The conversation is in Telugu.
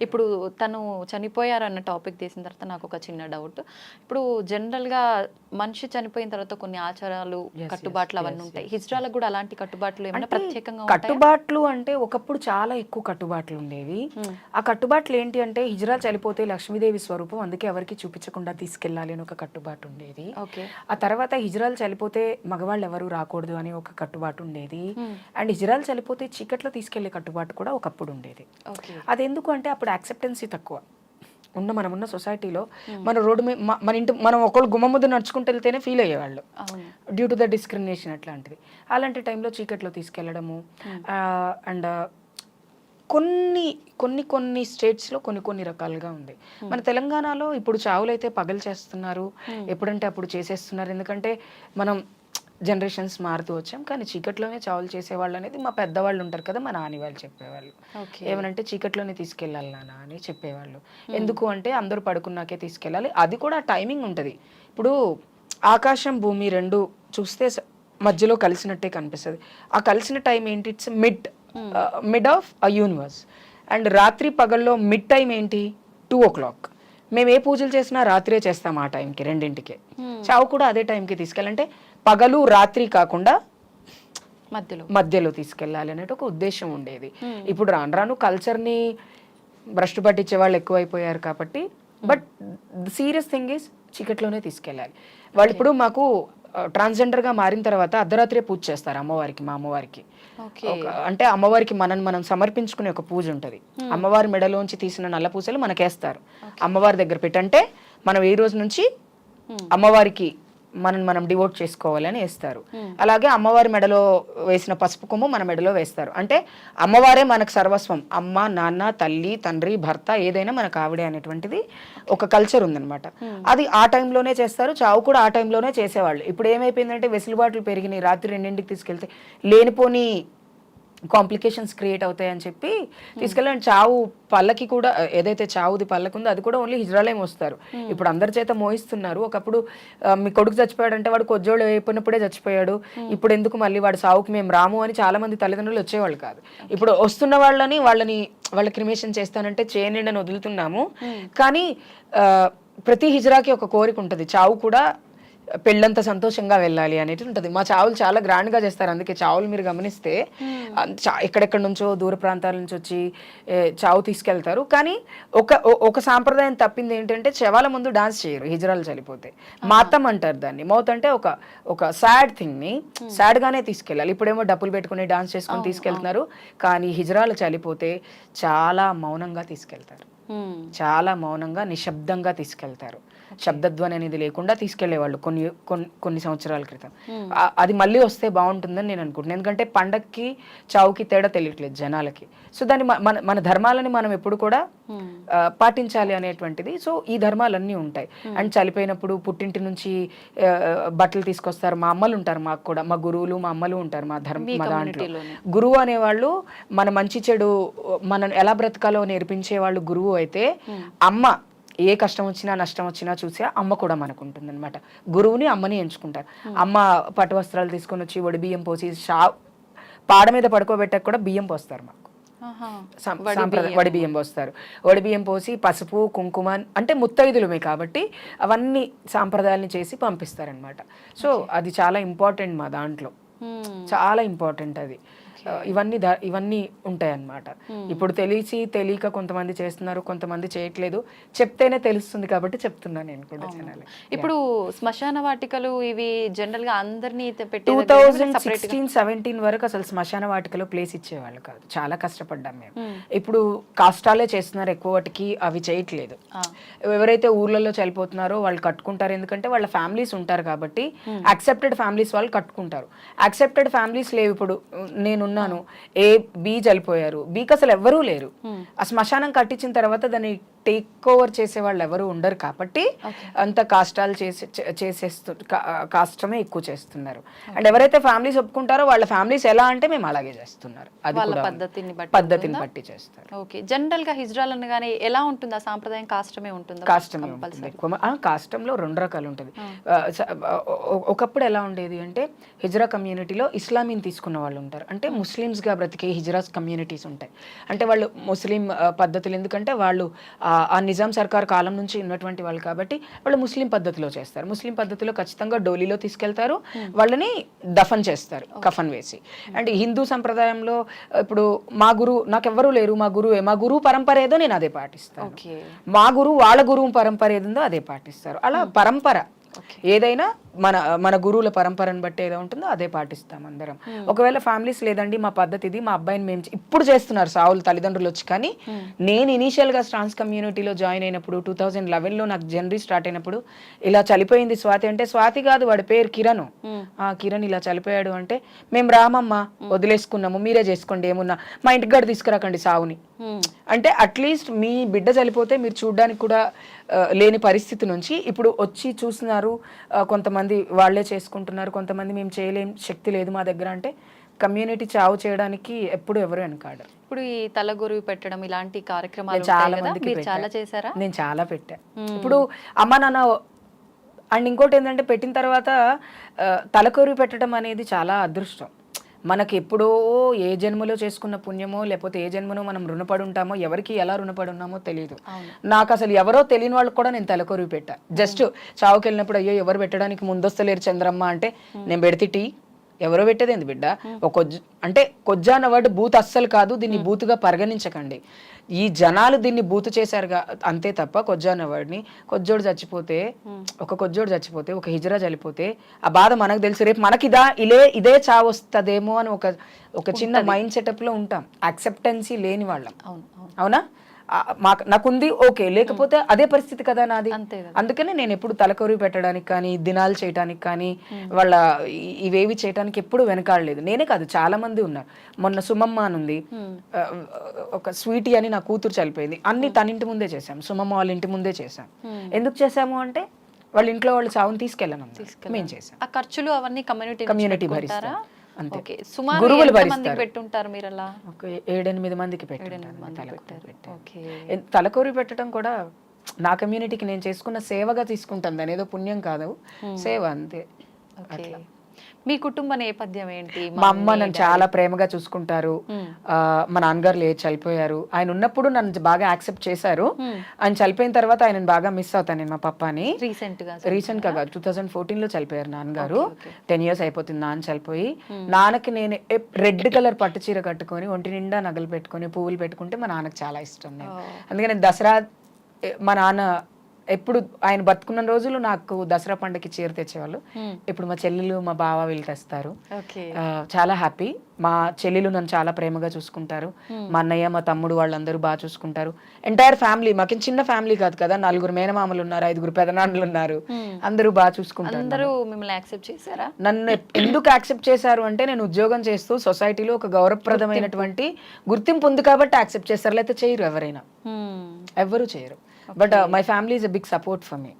ఇప్పుడు తను చనిపోయారన్న టాపిక్ తీసిన తర్వాత నాకు ఒక చిన్న డౌట్. ఇప్పుడు జనరల్గా మనిషి చనిపోయిన తర్వాత కొన్ని ఆచారాలు కట్టుబాట్లు అవన్నీ ఉంటాయి. హిజ్రాలకు కూడా అలాంటి కట్టుబాట్లు ఏమైనా ప్రత్యేకంగా ఉంటాయా? కట్టుబాట్లు అంటే ఒకప్పుడు చాలా ఎక్కువ కట్టుబాట్లు ఉండేవి. ఆ కట్టుబాట్లు ఏంటి అంటే హిజ్రా చనిపోతే లక్ష్మీదేవి స్వరూపం, అందుకే ఎవరికి చూపించకుండా తీసుకెళ్ళాలి అని ఒక కట్టుబాటు ఉండేది. ఆ తర్వాత హిజ్రాలు చనిపోతే మగవాళ్ళు ఎవరు రాకూడదు అని ఒక కట్టుబాటు ఉండేది. అండ్ హిజ్రాలు చనిపోతే చీకట్లో తీసుకెళ్లే కట్టుబాటు కూడా ఒకప్పుడు ఉండేది. అది ఎందుకు అంటే అప్పుడు యాక్సెప్టెన్సీ తక్కువ మనమున్న సొసైటీలో. మన రోడ్డు మీద మన ఇంటి మనం ఒకళ్ళు గుమ్మ ముద్ద నడుచుకుంటూ వెళ్తేనే ఫీల్ అయ్యేవాళ్ళు డ్యూ టు ద డిస్క్రిమినేషన్ అట్లాంటిది. అలాంటి టైంలో చీకట్లో తీసుకెళ్ళడము. అండ్ కొన్ని స్టేట్స్లో కొన్ని రకాలుగా ఉంది. మన తెలంగాణలో ఇప్పుడు చావులు అయితే పగలు చేస్తున్నారు, ఎప్పుడంటే అప్పుడు చేసేస్తున్నారు. ఎందుకంటే మనం జనరేషన్స్ మారుతూ వచ్చాం. కానీ చీకట్లోనే చావులు చేసేవాళ్ళు అనేది మా పెద్దవాళ్ళు ఉంటారు కదా, మా నాని వాళ్ళు చెప్పేవాళ్ళు. ఏమనంటే చీకట్లోనే తీసుకెళ్ళాలి నాన్న అని చెప్పేవాళ్ళు. ఎందుకు అంటే అందరూ పడుకున్నాకే తీసుకెళ్ళాలి. అది కూడా టైమింగ్ ఉంటుంది. ఇప్పుడు ఆకాశం భూమి రెండు చూస్తే మధ్యలో కలిసినట్టే కనిపిస్తుంది. ఆ కలిసిన టైం ఏంటి? It's mid of a universe. And రాత్రి పగల్లో మిడ్ టైం ఏంటి? 2 o'clock. మేము ఏ పూజలు చేసినా రాత్రే చేస్తాం ఆ టైంకి, 2ంటికే. చావు కూడా అదే టైంకి తీసుకెళ్ళాలంటే పగలు రాత్రి కాకుండా మధ్యలో తీసుకెళ్ళాలి అనేది ఒక ఉద్దేశం ఉండేది. ఇప్పుడు రాను రాను కల్చర్ని భ్రష్టు పట్టించే వాళ్ళు ఎక్కువైపోయారు కాబట్టి. బట్ సీరియస్ థింగ్ ఈస్ చీకట్లోనే తీసుకెళ్ళాలి. వాళ్ళు ఇప్పుడు మాకు ట్రాన్స్జెండర్గా మారిన తర్వాత అర్ధరాత్రే పూజ చేస్తారు అమ్మవారికి. మా అమ్మవారికి అంటే అమ్మవారికి మనం సమర్పించుకునే ఒక పూజ ఉంటుంది. అమ్మవారి మెడలోంచి తీసిన నల్ల పూసలు మనకేస్తారు, అమ్మవారి దగ్గర పెట్టంటే మనం ఈ రోజు నుంచి అమ్మవారికి మనం డివోట్ చేసుకోవాలని వేస్తారు. అలాగే అమ్మవారి మెడలో వేసిన పసుపు కొమ్ము మన మెడలో వేస్తారు. అంటే అమ్మవారే మనకు సర్వస్వం. అమ్మ, నాన్న, తల్లి, తండ్రి, భర్త ఏదైనా మనకు ఆవిడే అనేటువంటిది ఒక కల్చర్ ఉందన్నమాట. అది ఆ టైంలోనే చేస్తారు. చావు కూడా ఆ టైంలోనే చేసేవాళ్ళు. ఇప్పుడు ఏమైపోయిందంటే వెసులుబాట్లు పెరిగినాయి. రాత్రి 2ంటికి తీసుకెళ్తే లేనిపోని కాంప్లికేషన్స్ క్రియేట్ అవుతాయని చెప్పి తీసుకెళ్ళండి. చావు పల్లకి కూడా ఏదైతే చావుది పల్లకి ఉందో అది కూడా ఓన్లీ హిజ్రాలే మోస్తారు. ఇప్పుడు అందరి చేత మోయిస్తున్నారు. ఒకప్పుడు మీ కొడుకు చచ్చిపోయాడంటే వాడు కొజ్జోళ్ళు అయిపోయినప్పుడే చచ్చిపోయాడు, ఇప్పుడు ఎందుకు మళ్ళీ వాడు సావుకి మేము రాము అని చాలా మంది తల్లిదండ్రులు వచ్చేవాళ్ళు కాదు. ఇప్పుడు వస్తున్న వాళ్ళ క్రిమేషన్ చేస్తానంటే చేయనండి అని వదులుతున్నాము. కానీ ప్రతి హిజ్రాకి ఒక కోరిక ఉంటుంది, చావు కూడా పెళ్ళంత సంతోషంగా వెళ్ళాలి అనేది ఉంటుంది. మా చావులు చాలా గ్రాండ్గా చేస్తారు. అందుకే చావులు మీరు గమనిస్తే ఎక్కడెక్కడ నుంచో దూర ప్రాంతాల నుంచి వచ్చి చావు తీసుకెళ్తారు. కానీ ఒక సాంప్రదాయం తప్పింది ఏంటంటే శవాల ముందు డాన్స్ చేయరు హిజ్రాలు చనిపోతే. మాతం అంటారు దాన్ని. మౌత్ అంటే ఒక సాడ్ థింగ్ని సాడ్గానే తీసుకెళ్ళాలి. ఇప్పుడేమో డప్పులు పెట్టుకుని డాన్స్ చేసుకొని తీసుకెళ్తున్నారు. కానీ హిజ్రాలు చనిపోతే చాలా మౌనంగా తీసుకెళ్తారు, చాలా మౌనంగా నిశ్శబ్దంగా తీసుకెళ్తారు. శబ్దధ్వని అనేది లేకుండా తీసుకెళ్లేవాళ్ళు కొన్ని సంవత్సరాల క్రితం. అది మళ్ళీ వస్తే బాగుంటుందని నేను అనుకుంటున్నాను. ఎందుకంటే పండక్కి చావుకి తేడా తెలియట్లేదు జనాలకి. సో దాన్ని మన ధర్మాలని మనం ఎప్పుడు కూడా పాటించాలి అనేటువంటిది. సో ఈ ధర్మాలన్నీ ఉంటాయి. అండ్ చనిపోయినప్పుడు పుట్టింటి నుంచి బట్టలు తీసుకొస్తారు. మా అమ్మలు ఉంటారు, మాకు కూడా మా గురువులు మా అమ్మలు ఉంటారు. మా దాంట్లో గురువు అనేవాళ్ళు మన మంచి చెడు మనం ఎలా బ్రతకాలో నేర్పించే వాళ్ళు గురువు అయితే, అమ్మ ఏ కష్టం వచ్చినా నష్టం వచ్చినా చూసి అమ్మ కూడా మనకు ఉంటుంది అనమాట. గురువుని అమ్మని ఎంచుకుంటారు. అమ్మ పట్టు వస్త్రాలు తీసుకొని వచ్చి వడి బియ్యం పోసి పాడ మీద పడుకోబెట్టక కూడా బియ్యం పోస్తారు మాకు. వడి బియ్యం పోస్తారు. వడి బియ్యం పోసి పసుపు కుంకుమ అంటే ముత్తైదులమే కాబట్టి అవన్నీ సాంప్రదాయాలని చేసి పంపిస్తారనమాట. సో అది చాలా ఇంపార్టెంట్ మా దాంట్లో, చాలా ఇంపార్టెంట్ అది. ఇవన్నీ ఉంటాయన్నమాట. ఇప్పుడు తెలియక కొంతమంది చేస్తున్నారు, కొంతమంది చేయట్లేదు. చెప్తేనే తెలుస్తుంది కాబట్టి చెప్తున్నా నేను కూడా జనాలు. ఇప్పుడు శ్మశాన వాటికలు ఇవి జనరల్ గా అందరినీ 2016-17 వరకు అసలు శ్మశాన వాటికలో ప్లేస్ ఇచ్చేవాళ్ళు కాదు. చాలా కష్టపడ్డాం మేము. ఇప్పుడు కాస్టాలే చేస్తున్నారు ఎక్కువ, వాటికి అవి చేయట్లేదు. ఎవరైతే ఊర్లలో చనిపోతున్నారో వాళ్ళు కట్టుకుంటారు. ఎందుకంటే వాళ్ళ ఫ్యామిలీస్ ఉంటారు కాబట్టి యాక్సెప్టెడ్ ఫ్యామిలీస్ వాళ్ళు కట్టుకుంటారు. యాక్సెప్టెడ్ ఫ్యామిలీస్ లేవు. ఇప్పుడు నేనున్నాను, ఏ బి చనిపోయారు, బీకి అసలు ఎవ్వరూ లేరు. ఆ శ్మశానం కట్టించిన తర్వాత దాన్ని టేక్ ఓవర్ చేసే వాళ్ళు ఎవరు ఉండరు కాబట్టి అంత కాష్టాలు కాష్టమే ఎక్కువ చేస్తున్నారు. అండ్ ఎవరైతే ఫ్యామిలీస్ ఒప్పుకుంటారో వాళ్ళ ఫ్యామిలీస్ ఎలా అంటే మేము అలాగే చేస్తున్నారు. అది పద్ధతిని బట్టి చేస్తారు. ఓకే. జనరల్ గా హిజ్రాల్ అనగానే ఎలా ఉంటుంది ఆ సాంప్రదాయం? కాష్టమే ఉంటుంది. కాష్టమే ఉంటుంది. కాష్టంలో 2 రకాలు ఉంటుంది. ఒకప్పుడు ఎలా ఉండేది అంటే హిజ్రా కమ్యూనిటీలో ఇస్లామీని తీసుకున్న వాళ్ళు ఉంటారు. అంటే ముస్లిమ్స్గా బ్రతికే హిజ్రాస్ కమ్యూనిటీస్ ఉంటాయి. అంటే వాళ్ళు ముస్లిం పద్ధతులు, ఎందుకంటే వాళ్ళు ఆ నిజాం సర్కార్ కాలం నుంచి ఉన్నటువంటి వాళ్ళు కాబట్టి వాళ్ళు ముస్లిం పద్ధతిలో చేస్తారు. ముస్లిం పద్ధతిలో ఖచ్చితంగా డోలీలో తీసుకెళ్తారు, వాళ్ళని దఫన్ చేస్తారు కఫన్ వేసి. అండ్ హిందూ సంప్రదాయంలో ఇప్పుడు మా గురువు, నాకెవ్వరూ లేరు, మా గురువు పరంపర ఏదో నేను అదే పాటిస్తాను, మా గురువు వాళ్ళ గురువు పరంపర ఏదో అదే పాటిస్తారు. అలా పరంపర ఏదైనా మన గురువుల పరంపరను బట్టి ఏదో ఉంటుందో అదే పాటిస్తాం అందరం. ఒకవేళ ఫ్యామిలీస్ లేదండి మా పద్ధతి ఇది, మా అబ్బాయిని మేము ఇప్పుడు చేస్తున్నారు సావులు తల్లిదండ్రులు వచ్చి, కానీ నేను ఇనీషియల్ గా ట్రాన్స్ కమ్యూనిటీలో జాయిన్ అయినప్పుడు 2011లో నాకు జనరీ స్టార్ట్ అయినప్పుడు ఇలా చనిపోయింది స్వాతి అంటే, స్వాతి కాదు వాడి పేరు కిరణ్, కిరణ్ ఇలా చనిపోయాడు అంటే మేము రామమ్మ వదిలేసుకున్నాము, మీరే చేసుకోండి ఏమున్నా, మా ఇంటికి గడ తీసుకురాకండి సావుని అంటే, అట్లీస్ట్ మీ బిడ్డ చనిపోతే మీరు చూడడానికి కూడా లేని పరిస్థితి నుంచి ఇప్పుడు వచ్చి చూస్తున్నారు. కొంతమంది వాళ్ళే చేసుకుంటున్నారు, కొంతమంది మేము చేయలేం, శక్తి లేదు మా దగ్గర అంటే, కమ్యూనిటీ చావు చేయడానికి ఎప్పుడు ఎవరు వెనకాడరు. ఇప్పుడు ఈ తలగొరువు పెట్టడం ఇలాంటి కార్యక్రమాలు చాలా మందికి చాలా చేశారా? నేను చాలా పెట్టా. ఇప్పుడు అమ్మ నాన్న అండ్ ఇంకోటి ఏంటంటే, పెట్టిన తర్వాత తలకొరువు పెట్టడం అనేది చాలా అదృష్టం. మనకి ఎప్పుడో ఏ జన్మలో చేసుకున్న పుణ్యమో లేకపోతే ఏ జన్మనో మనం రుణపడి ఉంటామో, ఎవరికి ఎలా రుణపడి ఉన్నామో తెలియదు. నాకు అసలు ఎవరో తెలియని వాళ్ళకి కూడా నేను తలకొరివి పెట్టా. జస్ట్ చావుకి వెళ్ళినప్పుడు అయ్యో ఎవరు పెట్టడానికి ముందొస్తలేరు చంద్రమ్మ అంటే, నేను పెడితే టీ ఎవరో పెట్టేదేంది బిడ్డ, అంటే కొజ్జా అన్న వర్డ్ బూత్ అస్సలు కాదు, దీన్ని బూతుగా పరిగణించకండి. ఈ జనాలు దీన్ని బూతు చేశారుగా అంతే తప్ప, కొజ్జా అన్న వర్డ్ని, కొజ్జోడు చచ్చిపోతే ఒక హిజ్రా చనిపోతే ఆ బాధ మనకు తెలుసు, రేపు మనకి ఇదే చావు వస్తుందేమో అని ఒక చిన్న మైండ్ సెటప్ లో ఉంటాం, యాక్సెప్టెన్సీ లేని వాళ్ళం. అవునా? నాకుంది ఓకే, లేకపోతే అదే పరిస్థితి కదా నాది. అందుకనే నేను ఎప్పుడు తలకొరివి పెట్టడానికి కానీ, దినాలు చేయడానికి కానీ, వాళ్ళ ఇవేవి చేయడానికి ఎప్పుడు వెనకాడలేదు. నేనే కాదు, చాలా మంది ఉన్నారు. మొన్న సుమమ్మ అని ఉంది, ఒక స్వీటీ అని నా కూతురు చనిపోయింది, అన్ని తన ఇంటి ముందే చేశాం, సుమమ్మ వాళ్ళ ఇంటి ముందే చేశాం. ఎందుకు చేశాము అంటే, వాళ్ళ ఇంట్లో వాళ్ళు చావుని తీసుకెళ్ళను, మేము చేసాం. ఆ ఖర్చులు అవన్నీ కమ్యూనిటీ భరిస్తారా? అంతే. గురువులు పెట్టుంటారు మీరు అలా? 7-8 మందికి పెట్టారు. తలకొరి పెట్టడం కూడా నా కమ్యూనిటీకి నేను చేసుకున్న సేవగా తీసుకుంటాను, దాని ఏదో పుణ్యం కాదు, సేవ అంతే. మీ కుటుంబ నేపథ్యం ఏంటి? మా అమ్మ నన్ను చాలా ప్రేమగా చూసుకుంటారు. మా నాన్నగారు చనిపోయారు. ఆయన ఉన్నప్పుడు నన్ను బాగా యాక్సెప్ట్ చేశారు. ఆయన చనిపోయిన తర్వాత ఆయన బాగా మిస్ అవుతాను నేను మా పప్పాని. రీసెంట్ గా 2014లో చనిపోయారు నాన్నగారు. 10 years అయిపోతుంది నాన్న చనిపోయి. నాన్నకి నేను రెడ్ కలర్ పట్టు చీర కట్టుకొని, ఒంటి నిండా నగలు పెట్టుకొని, పువ్వులు పెట్టుకుంటే మా నాన్నకి చాలా ఇష్టం. అందుకని దసరా మా నాన్న ఎప్పుడు ఆయన బతుకున్న రోజులు నాకు దసరా పండుగకి చీర తెచ్చేవాళ్ళు. ఇప్పుడు మా చెల్లెలు మా బావ వీళ్ళు తెస్తారు. చాలా హ్యాపీ. మా చెల్లెలు నన్ను చాలా ప్రేమగా చూసుకుంటారు. మా అన్నయ్య మా తమ్ముడు వాళ్ళందరూ బాగా చూసుకుంటారు. ఎంటైర్ ఫ్యామిలీ, మాకేం చిన్న ఫ్యామిలీ కాదు కదా, 4 మేనమామలు ఉన్నారు, 5 పెదనాన్నలు ఉన్నారు, అందరూ బాగా చూసుకుంటారు. అందరూ మిమ్మల్ని యాక్సెప్ట్ చేశారా? నన్ను ఎందుకు యాక్సెప్ట్ చేశారు అంటే, నేను ఉద్యోగం చేస్తూ సొసైటీలో ఒక గౌరవప్రదమైనటువంటి గుర్తింపు ఉంది కాబట్టి యాక్సెప్ట్ చేస్తారు, లేకపోతే చేయరు, ఎవరైనా ఎవ్వరూ చేయరు. But my family is a big support for me.